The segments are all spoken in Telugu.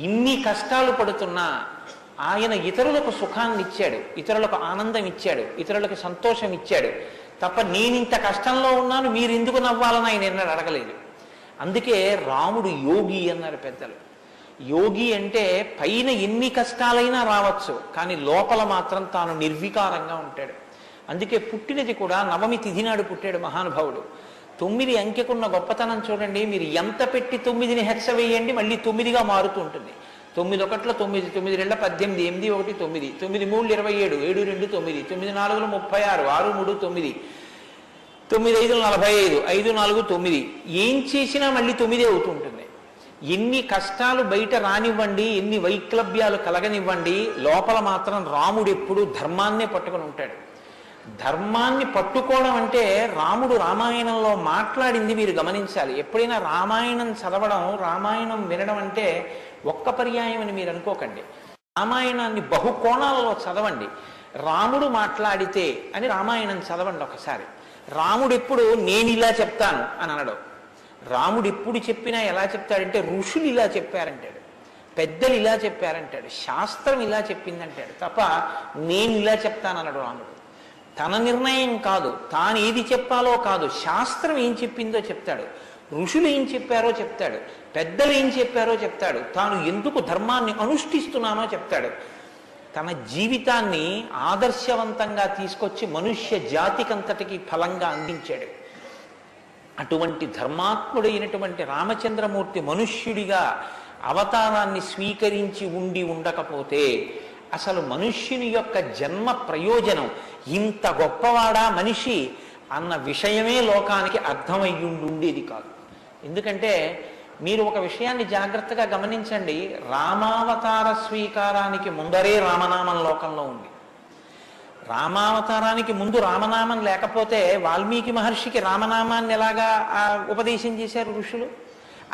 ఇన్ని కష్టాలు పడుతున్నా ఆయన ఇతరులకు సుఖాన్ని ఇచ్చాడు, ఇతరులకు ఆనందం ఇచ్చాడు, ఇతరులకు సంతోషం ఇచ్చాడు తప్ప నేనింత కష్టంలో ఉన్నాను మీరు ఎందుకు నవ్వాలని ఆయన ఎన్నడూ అడగలేదు. అందుకే రాముడు యోగి అన్నారు పెద్దలు. యోగి అంటే పైన ఎన్ని కష్టాలైనా రావచ్చు, కానీ లోపల మాత్రం తాను నిర్వికారంగా ఉంటాడు. అందుకే పుట్టినది కూడా నవమి తిథి నాడు పుట్టాడు మహానుభావుడు. 9 అంకెకున్న గొప్పతనం చూడండి. మీరు ఎంత పెట్టి 9ని హెచ్చ వేయండి మళ్ళీ 9గా మారుతూ ఉంటుంది. 9 ఒకట్ల 9, 9 2 18, 8 1 9, 9 3 27, 7 2 9, 9 4 36, 6 3 9, 9 5 45, 5 4 9. ఏం చేసినా మళ్ళీ 9 అవుతూ ఉంటుంది. ఎన్ని కష్టాలు బయట రానివ్వండి, ఎన్ని వైక్లభ్యాలు కలగనివ్వండి, లోపల మాత్రం రాముడు ఎప్పుడూ ధర్మాన్నే పట్టుకొని ఉంటాడు. ధర్మాన్ని పట్టుకోవడం అంటే రాముడు రామాయణంలో మాట్లాడింది మీరు గమనించాలి. ఎప్పుడైనా రామాయణం చదవడం, రామాయణం వినడం అంటే ఒక్క పర్యాయం అని మీరు అనుకోకండి. రామాయణాన్ని బహుకోణాలలో చదవండి. రాముడు మాట్లాడితే అని రామాయణం చదవండి ఒకసారి. రాముడు ఎప్పుడు నేను ఇలా చెప్తాను అని అనడు. రాముడు ఎప్పుడు చెప్పినా ఎలా చెప్తాడంటే ఋషులు ఇలా చెప్పారంటాడు, పెద్దలు ఇలా చెప్పారంటాడు, శాస్త్రం ఇలా చెప్పిందంటాడు తప్ప నేను ఇలా చెప్తానన్నాడు రాముడు. తన నిర్ణయం కాదు, తాను ఏది చెప్పాలో కాదు, శాస్త్రం ఏం చెప్పిందో చెప్తాడు, ఋషులు ఏం చెప్పారో చెప్తాడు, పెద్దలు ఏం చెప్పారో చెప్తాడు, తాను ఎందుకు ధర్మాన్ని అనుష్ఠిస్తున్నానో చెప్తాడు. తన జీవితాన్ని ఆదర్శవంతంగా తీసుకొచ్చి మనుష్య జాతికంతటికి ఫలంగా అందించాడు. అటువంటి ధర్మాత్ముడైనటువంటి రామచంద్రమూర్తి మనుష్యుడిగా అవతారాన్ని స్వీకరించి ఉండకపోతే అసలు మనుష్యుని యొక్క జన్మ ప్రయోజనం ఇంత గొప్పవాడా మనిషి అన్న విషయమే లోకానికి అర్థమయ్యుండేది కాదు. ఎందుకంటే మీరు ఒక విషయాన్ని జాగ్రత్తగా గమనించండి. రామావతార స్వీకారానికి ముందరే రామనామం లోకంలో ఉంది. రామావతారానికి ముందు రామనామం లేకపోతే వాల్మీకి మహర్షికి రామనామాన్ని ఎలాగా ఉపదేశం చేశారు ఋషులు?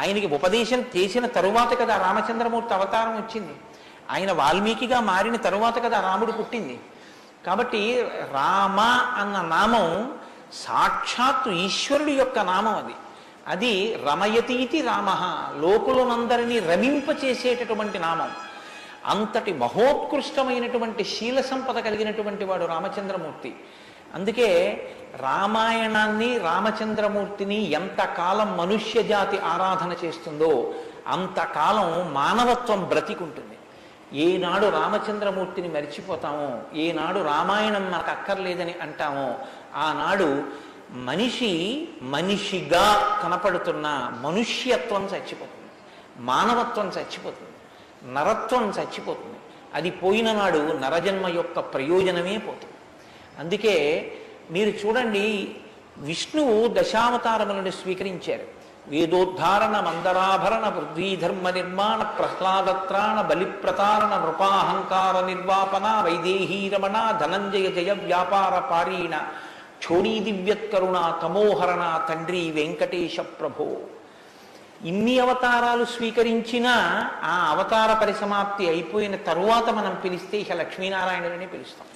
ఆయనకి ఉపదేశం చేసిన తరువాత కదా రామచంద్రమూర్తి అవతారం వచ్చింది. ఆయన వాల్మీకిగా మారిన తరువాత కదా రాముడు పుట్టింది. కాబట్టి రామ అన్న నామం సాక్షాత్తు ఈశ్వరుడి యొక్క నామం. అది రమయతీతి రామ, లోకులనందరినీ రమింపచేసేటటువంటి నామం. అంతటి మహోత్కృష్టమైనటువంటి శీల సంపద కలిగినటువంటి వాడు రామచంద్రమూర్తి. అందుకే రామాయణాన్ని, రామచంద్రమూర్తిని ఎంతకాలం మనుష్య జాతి ఆరాధన చేస్తుందో అంతకాలం మానవత్వం బ్రతికుంటుంది. ఏనాడు రామచంద్రమూర్తిని మరిచిపోతామో, ఏనాడు రామాయణం మనకు అక్కర్లేదని అంటామో, ఆనాడు మనిషిగా కనపడుతున్న మనుష్యత్వం చచ్చిపోతుంది, మానవత్వం చచ్చిపోతుంది, నరత్వం చచ్చిపోతుంది. అది పోయిన నాడు నరజన్మ యొక్క ప్రయోజనమే పోతుంది. అందుకే మీరు చూడండి, విష్ణువు దశావతారములను స్వీకరించారు. వేదోద్ధారణ, మందరాభరణ, పృథ్వీధర్మ నిర్మాణ, ప్రహ్లాదత్రాణ, బలిప్రతారణ, నృపాహంకార నిర్వాపన, వైదేహీ రమణ, ధనంజయ జయ వ్యాపార పారీణ, క్షోణీ దివ్యత్కరుణ, తమోహరణ, తండ్రి వెంకటేశ ప్రభో. ఇన్ని అవతారాలు స్వీకరించినా ఆ అవతార పరిసమాప్తి అయిపోయిన తరువాత మనం పిలిస్తే ఇక లక్ష్మీనారాయణులని పిలుస్తాం.